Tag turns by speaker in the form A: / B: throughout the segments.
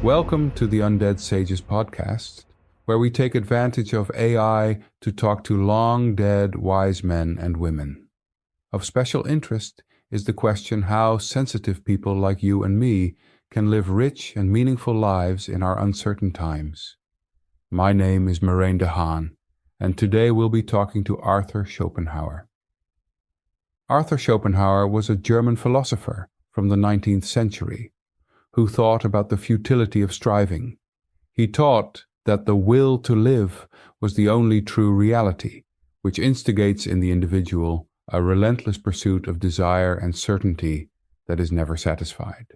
A: Welcome to the Undead Sages podcast, where we take advantage of AI to talk to long-dead wise men and women. Of special interest is the question how sensitive people like you and me can live rich and meaningful lives in our uncertain times. My name is Marijn de Haan, and today we'll be talking to Arthur Schopenhauer. Arthur Schopenhauer was a German philosopher from the 19th century who thought about the futility of striving. He taught that the will to live was the only true reality, which instigates in the individual a relentless pursuit of desire and certainty that is never satisfied.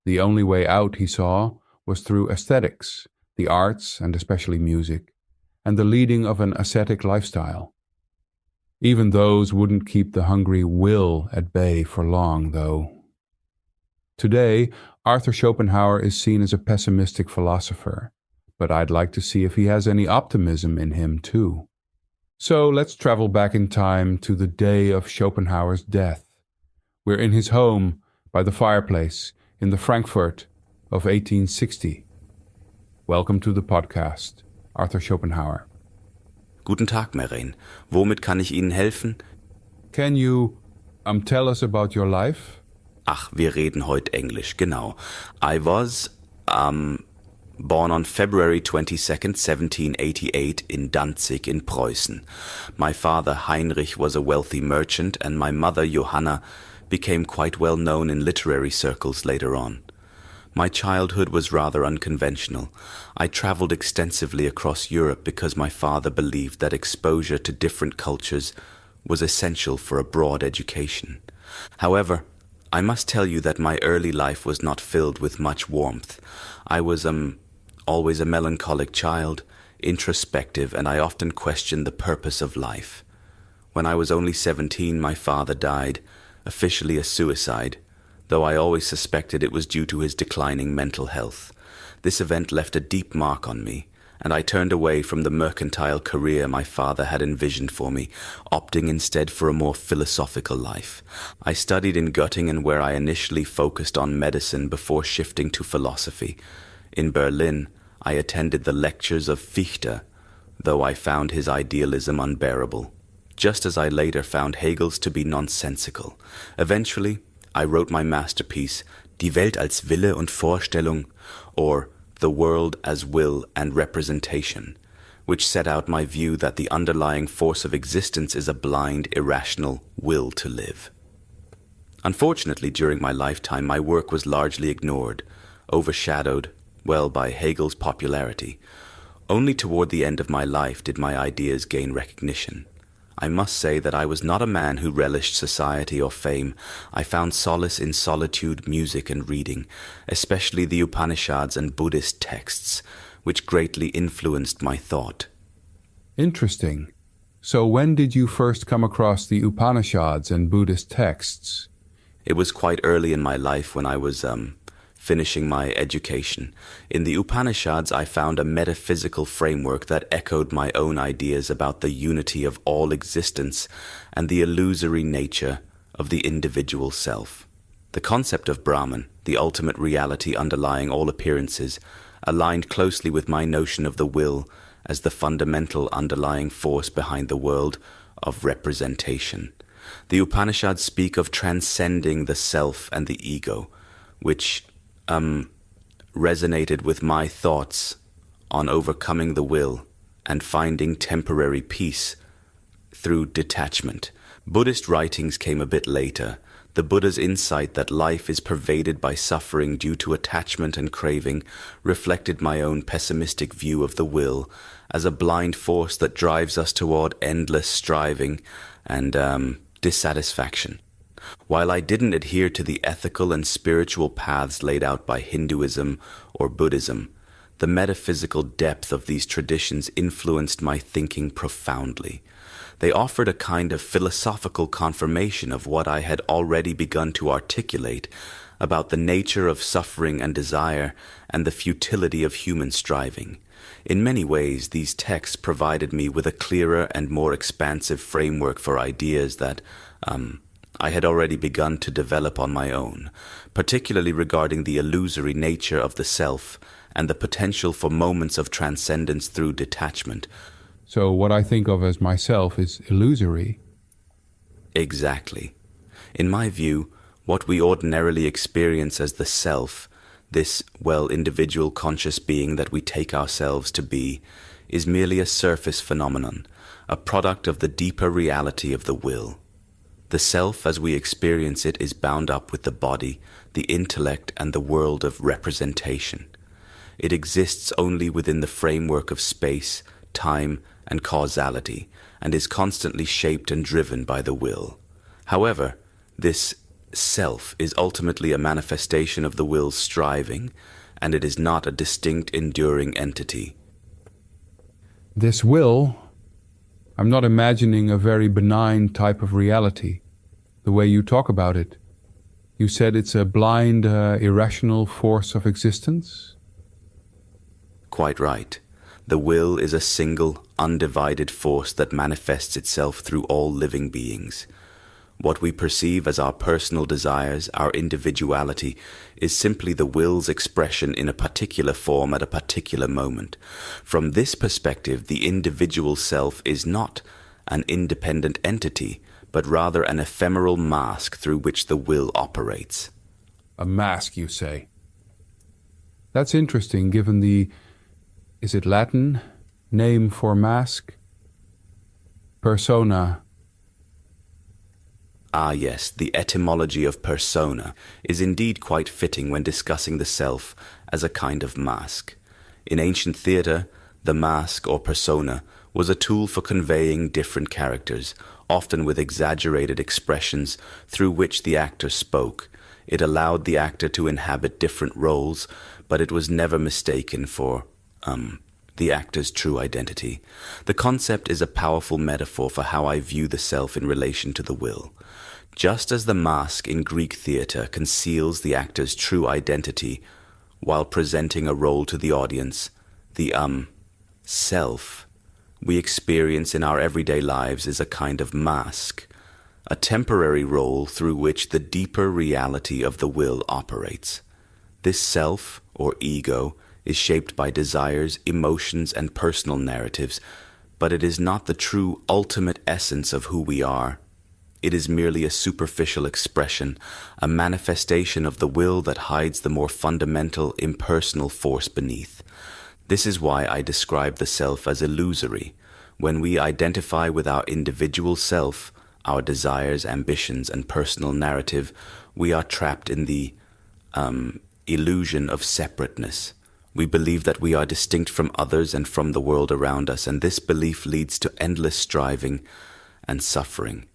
A: The only way out, he saw, was through aesthetics, the arts and especially music, and the leading of an ascetic lifestyle. Even those wouldn't keep the hungry will at bay for long, though. Today, Arthur Schopenhauer is seen as a pessimistic philosopher, but I'd like to see if he has any optimism in him too. So let's travel back in time to the day of Schopenhauer's death. We're in his home by the fireplace in the Frankfurt of 1860. Welcome to the podcast, Arthur Schopenhauer.
B: Guten Tag, Marijn. Womit kann ich Ihnen helfen?
A: Can you tell us about your life?
B: Ach, wir reden heute Englisch, genau. I was born on February 22nd, 1788 in Danzig in Preußen. My father Heinrich was a wealthy merchant and my mother Johanna became quite well known in literary circles later on. My childhood was rather unconventional. I traveled extensively across Europe because my father believed that exposure to different cultures was essential for a broad education. However, I must tell you that my early life was not filled with much warmth. I was always a melancholic child, introspective, and I often questioned the purpose of life. When I was only 17, my father died, officially a suicide, though I always suspected it was due to his declining mental health. This event left a deep mark on me, and I turned away from the mercantile career my father had envisioned for me, opting instead for a more philosophical life. I studied in Göttingen, where I initially focused on medicine before shifting to philosophy. In Berlin, I attended the lectures of Fichte, though I found his idealism unbearable, just as I later found Hegel's to be nonsensical. Eventually, I wrote my masterpiece, Die Welt als Wille und Vorstellung, or The World as Will and Representation, which set out my view that the underlying force of existence is a blind, irrational will to live. Unfortunately, during my lifetime, my work was largely ignored, overshadowed, by Hegel's popularity. Only toward the end of my life did my ideas gain recognition. I must say that I was not a man who relished society or fame. I found solace in solitude, music, and reading, especially the Upanishads and Buddhist texts, which greatly influenced my thought.
A: Interesting. So when did you first come across the Upanishads and Buddhist texts?
B: It was quite early in my life when I was finishing my education. In the Upanishads, I found a metaphysical framework that echoed my own ideas about the unity of all existence and the illusory nature of the individual self. The concept of Brahman, the ultimate reality underlying all appearances, aligned closely with my notion of the will as the fundamental underlying force behind the world of representation. The Upanishads speak of transcending the self and the ego, which resonated with my thoughts on overcoming the will and finding temporary peace through detachment. Buddhist writings came a bit later. The Buddha's insight that life is pervaded by suffering due to attachment and craving reflected my own pessimistic view of the will as a blind force that drives us toward endless striving and dissatisfaction. While I didn't adhere to the ethical and spiritual paths laid out by Hinduism or Buddhism, the metaphysical depth of these traditions influenced my thinking profoundly. They offered a kind of philosophical confirmation of what I had already begun to articulate about the nature of suffering and desire and the futility of human striving. In many ways, these texts provided me with a clearer and more expansive framework for ideas that I had already begun to develop on my own, particularly regarding the illusory nature of the self and the potential for moments of transcendence through detachment.
A: So what I think of as myself is illusory.
B: Exactly. In my view, what we ordinarily experience as the self, this, individual conscious being that we take ourselves to be, is merely a surface phenomenon, a product of the deeper reality of the will. The self as we experience it is bound up with the body, the intellect, and the world of representation. It exists only within the framework of space, time, and causality, and is constantly shaped and driven by the will. However, this self is ultimately a manifestation of the will's striving, and it is not a distinct, enduring entity.
A: This will, I'm not imagining a very benign type of reality, the way you talk about it. You said it's a blind, irrational force of existence?
B: Quite right. The will is a single, undivided force that manifests itself through all living beings. What we perceive as our personal desires, our individuality, is simply the will's expression in a particular form at a particular moment. From this perspective, the individual self is not an independent entity, but rather an ephemeral mask through which the will operates.
A: A mask, you say? That's interesting, given the, is it Latin, name for mask? Persona.
B: Ah yes, the etymology of persona is indeed quite fitting when discussing the self as a kind of mask. In ancient theatre, the mask or persona was a tool for conveying different characters, often with exaggerated expressions through which the actor spoke. It allowed the actor to inhabit different roles, but it was never mistaken for, the actor's true identity. The concept is a powerful metaphor for how I view the self in relation to the will. Just as the mask in Greek theatre conceals the actor's true identity while presenting a role to the audience, the self we experience in our everyday lives is a kind of mask, a temporary role through which the deeper reality of the will operates. This self, or ego, is shaped by desires, emotions, and personal narratives, but it is not the true ultimate essence of who we are. It is merely a superficial expression, a manifestation of the will that hides the more fundamental, impersonal force beneath. This is why I describe the self as illusory. When we identify with our individual self, our desires, ambitions, and personal narrative, we are trapped in the illusion of separateness. We believe that we are distinct from others and from the world around us, and this belief leads to endless striving and suffering.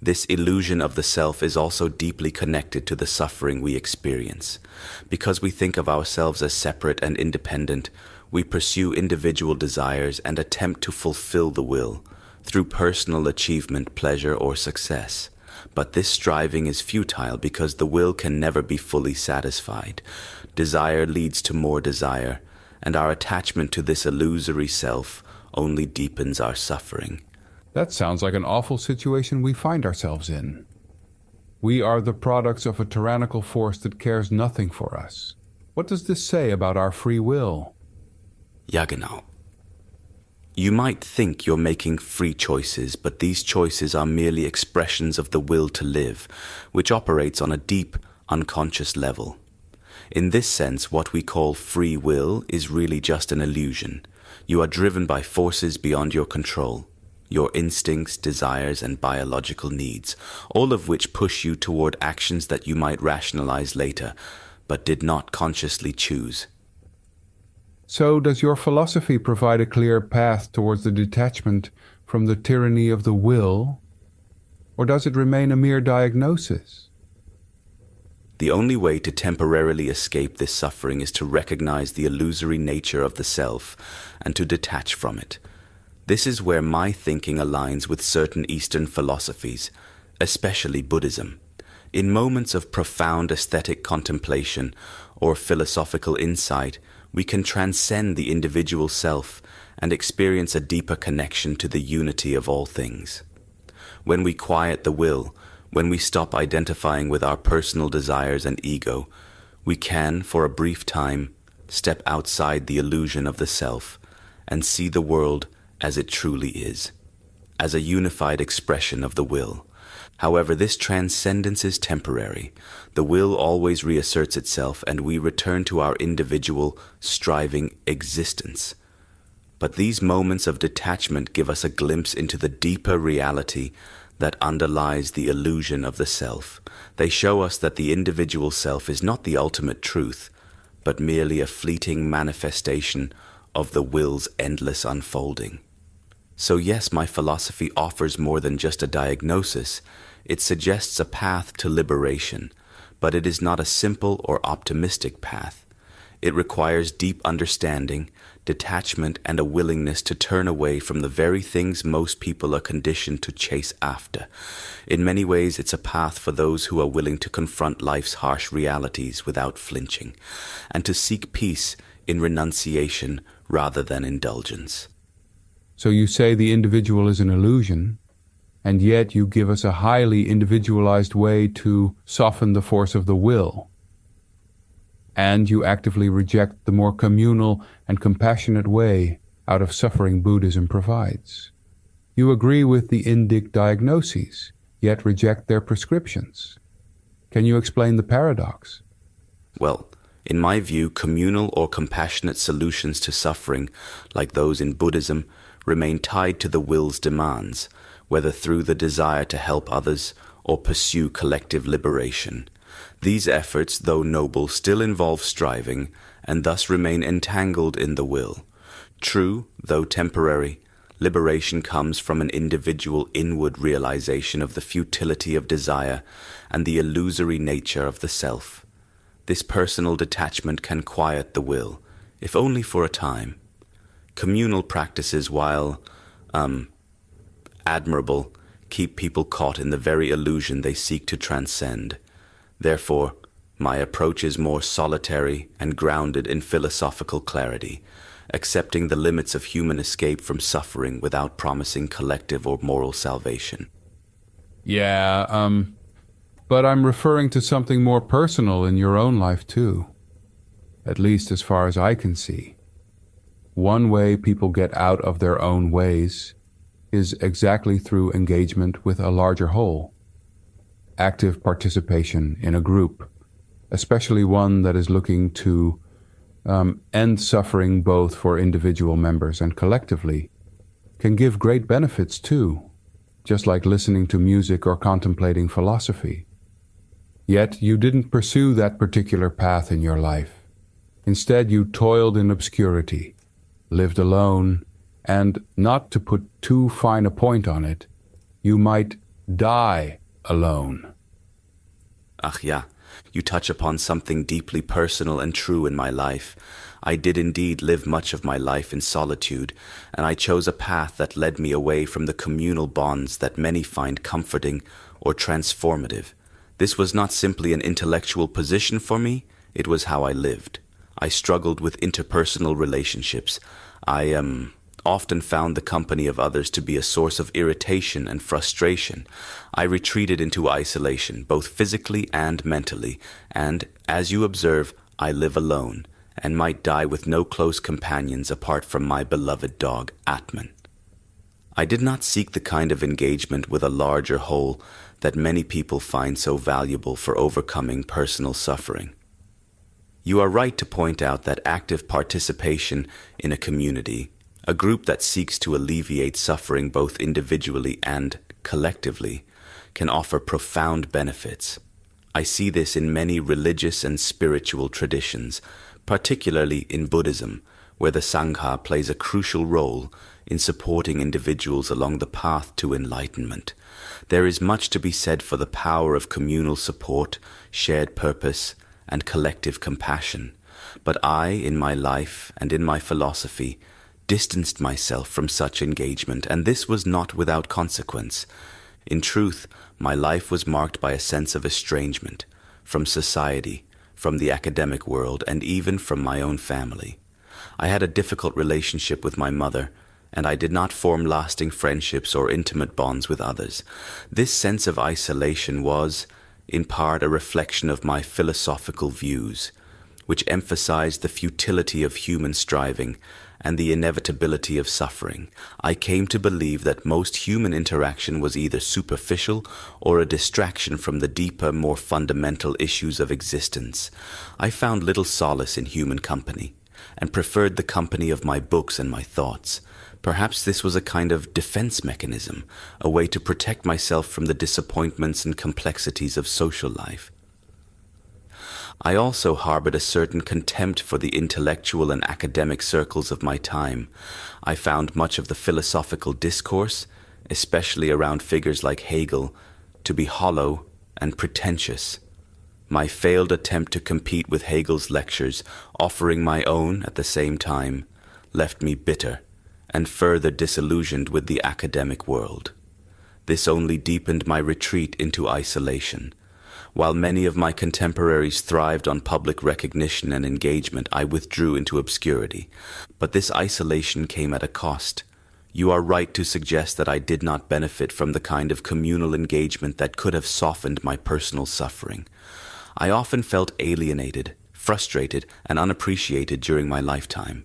B: This illusion of the self is also deeply connected to the suffering we experience. Because we think of ourselves as separate and independent, we pursue individual desires and attempt to fulfill the will through personal achievement, pleasure, or success. But this striving is futile because the will can never be fully satisfied. Desire leads to more desire, and our attachment to this illusory self only deepens our suffering.
A: That sounds like an awful situation we find ourselves in. We are the products of a tyrannical force that cares nothing for us. What does this say about our free will?
B: Ja, genau. You might think you're making free choices, but these choices are merely expressions of the will to live, which operates on a deep, unconscious level. In this sense, what we call free will is really just an illusion. You are driven by forces beyond your control. Your instincts, desires, and biological needs, all of which push you toward actions that you might rationalize later, but did not consciously choose.
A: So does your philosophy provide a clear path towards the detachment from the tyranny of the will, or does it remain a mere diagnosis?
B: The only way to temporarily escape this suffering is to recognize the illusory nature of the self and to detach from it. This is where my thinking aligns with certain Eastern philosophies, especially Buddhism. In moments of profound aesthetic contemplation or philosophical insight, we can transcend the individual self and experience a deeper connection to the unity of all things. When we quiet the will, When we stop identifying with our personal desires and ego, we can, for a brief time, step outside the illusion of the self and see the world as it truly is, as a unified expression of the will. However, this transcendence is temporary. The will always reasserts itself, and we return to our individual, striving existence. But these moments of detachment give us a glimpse into the deeper reality that underlies the illusion of the self. They show us that the individual self is not the ultimate truth, but merely a fleeting manifestation of the will's endless unfolding. So yes, my philosophy offers more than just a diagnosis. It suggests a path to liberation, but it is not a simple or optimistic path. It requires deep understanding, detachment, and a willingness to turn away from the very things most people are conditioned to chase after. In many ways, it's a path for those who are willing to confront life's harsh realities without flinching, and to seek peace in renunciation rather than indulgence.
A: So you say the individual is an illusion, and yet you give us a highly individualized way to soften the force of the will. And you actively reject the more communal and compassionate way out of suffering Buddhism provides. You agree with the indic diagnoses, yet reject their prescriptions. Can you explain the paradox?
B: Well, in my view, communal or compassionate solutions to suffering, like those in Buddhism, remain tied to the will's demands, whether through the desire to help others or pursue collective liberation. These efforts, though noble, still involve striving, and thus remain entangled in the will. True, though temporary, liberation comes from an individual inward realization of the futility of desire and the illusory nature of the self. This personal detachment can quiet the will, if only for a time. Communal practices, while admirable, keep people caught in the very illusion they seek to transcend. Therefore, my approach is more solitary and grounded in philosophical clarity, accepting the limits of human escape from suffering without promising collective or moral salvation.
A: Yeah, but I'm referring to something more personal in your own life too, at least as far as I can see. One way people get out of their own ways is exactly through engagement with a larger whole. Active participation in a group, especially one that is looking to end suffering both for individual members and collectively, can give great benefits too, just like listening to music or contemplating philosophy. Yet you didn't pursue that particular path in your life. Instead, you toiled in obscurity, lived alone, and, not to put too fine a point on it, you might die alone.
B: Ach ja, you touch upon something deeply personal and true in my life. I did indeed live much of my life in solitude, and I chose a path that led me away from the communal bonds that many find comforting or transformative. This was not simply an intellectual position for me, it was how I lived. I struggled with interpersonal relationships. I often found the company of others to be a source of irritation and frustration. I retreated into isolation, both physically and mentally, and, as you observe, I live alone, and might die with no close companions apart from my beloved dog, Atman. I did not seek the kind of engagement with a larger whole that many people find so valuable for overcoming personal suffering. You are right to point out that active participation in a community, a group that seeks to alleviate suffering both individually and collectively, can offer profound benefits. I see this in many religious and spiritual traditions, particularly in Buddhism, where the Sangha plays a crucial role in supporting individuals along the path to enlightenment. There is much to be said for the power of communal support, shared purpose, and collective compassion. But I, in my life and in my philosophy, distanced myself from such engagement, and this was not without consequence. In truth, my life was marked by a sense of estrangement from society, from the academic world, and even from my own family. I had a difficult relationship with my mother, and I did not form lasting friendships or intimate bonds with others. This sense of isolation was, in part, a reflection of my philosophical views, which emphasized the futility of human striving and the inevitability of suffering. I came to believe that most human interaction was either superficial or a distraction from the deeper, more fundamental issues of existence. I found little solace in human company, and preferred the company of my books and my thoughts. Perhaps this was a kind of defense mechanism, a way to protect myself from the disappointments and complexities of social life. I also harbored a certain contempt for the intellectual and academic circles of my time. I found much of the philosophical discourse, especially around figures like Hegel, to be hollow and pretentious. My failed attempt to compete with Hegel's lectures, offering my own at the same time, left me bitter and further disillusioned with the academic world. This only deepened my retreat into isolation. While many of my contemporaries thrived on public recognition and engagement, I withdrew into obscurity. But this isolation came at a cost. You are right to suggest that I did not benefit from the kind of communal engagement that could have softened my personal suffering. I often felt alienated, frustrated, and unappreciated during my lifetime.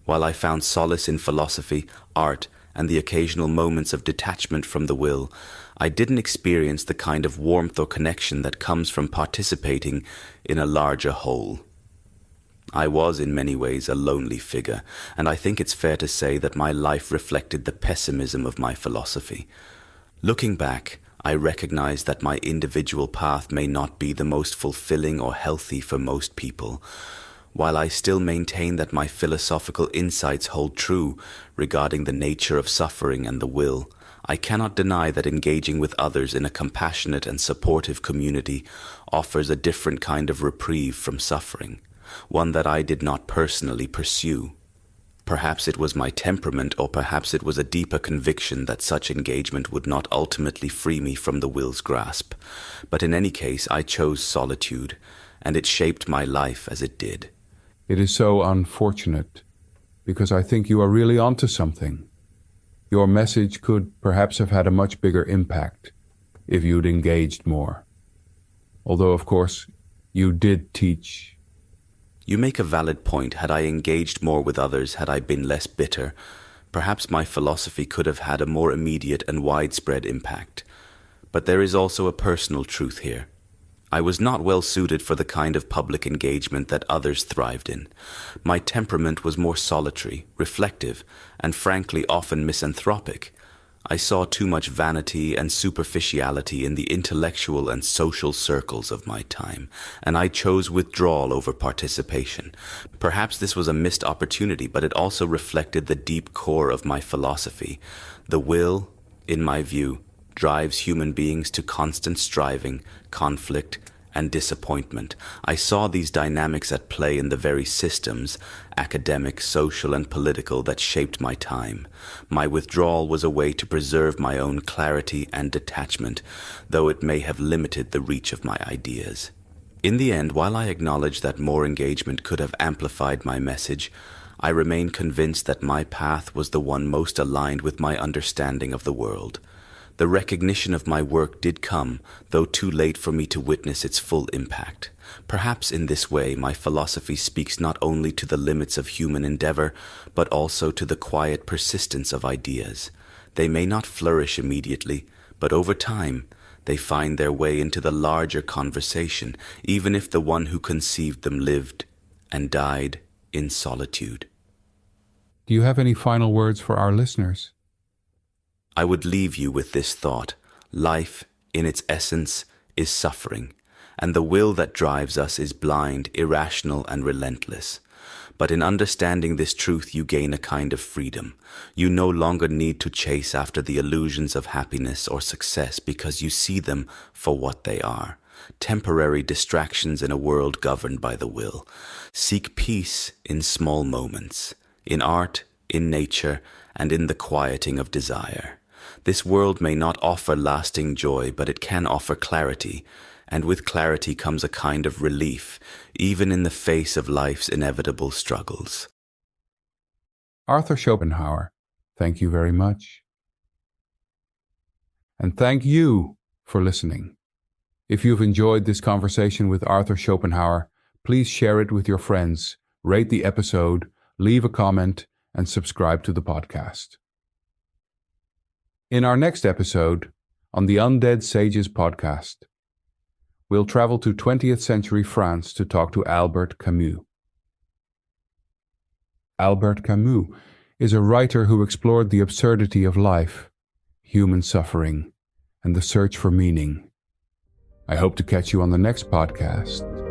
B: While I found solace in philosophy, art, and the occasional moments of detachment from the will, I didn't experience the kind of warmth or connection that comes from participating in a larger whole. I was in many ways a lonely figure, and I think it's fair to say that my life reflected the pessimism of my philosophy. Looking back, I recognize that my individual path may not be the most fulfilling or healthy for most people. While I still maintain that my philosophical insights hold true regarding the nature of suffering and the will, I cannot deny that engaging with others in a compassionate and supportive community offers a different kind of reprieve from suffering, one that I did not personally pursue. Perhaps it was my temperament, or perhaps it was a deeper conviction that such engagement would not ultimately free me from the will's grasp. But in any case, I chose solitude, and it shaped my life as it did.
A: It is so unfortunate, because I think you are really onto something. Your message could perhaps have had a much bigger impact if you'd engaged more. Although, of course, you did teach.
B: You make a valid point. Had I engaged more with others, had I been less bitter, perhaps my philosophy could have had a more immediate and widespread impact. But there is also a personal truth here. I was not well suited for the kind of public engagement that others thrived in. My temperament was more solitary, reflective, and frankly often misanthropic. I saw too much vanity and superficiality in the intellectual and social circles of my time, and I chose withdrawal over participation. Perhaps this was a missed opportunity, but it also reflected the deep core of my philosophy. The will, in my view, drives human beings to constant striving, conflict, and disappointment. I saw these dynamics at play in the very systems, academic, social, and political, that shaped my time. My withdrawal was a way to preserve my own clarity and detachment, though it may have limited the reach of my ideas. In the end, while I acknowledge that more engagement could have amplified my message, I remain convinced that my path was the one most aligned with my understanding of the world. The recognition of my work did come, though too late for me to witness its full impact. Perhaps in this way my philosophy speaks not only to the limits of human endeavor, but also to the quiet persistence of ideas. They may not flourish immediately, but over time they find their way into the larger conversation, even if the one who conceived them lived and died in solitude.
A: Do you have any final words for our listeners?
B: I would leave you with this thought. Life, in its essence, is suffering, and the will that drives us is blind, irrational, and relentless. But in understanding this truth, you gain a kind of freedom. You no longer need to chase after the illusions of happiness or success because you see them for what they are. Temporary distractions in a world governed by the will. Seek peace in small moments, in art, in nature, and in the quieting of desire. This world may not offer lasting joy, but it can offer clarity, and with clarity comes a kind of relief, even in the face of life's inevitable struggles.
A: Arthur Schopenhauer, Thank you very much. And thank you for listening. If you've enjoyed this conversation with Arthur Schopenhauer, please share it with your friends, rate the episode, leave a comment, and subscribe to the podcast. In our next episode, on the Undead Sages podcast, we'll travel to 20th century France to talk to Albert Camus. Albert Camus is a writer who explored the absurdity of life, human suffering, and the search for meaning. I hope to catch you on the next podcast.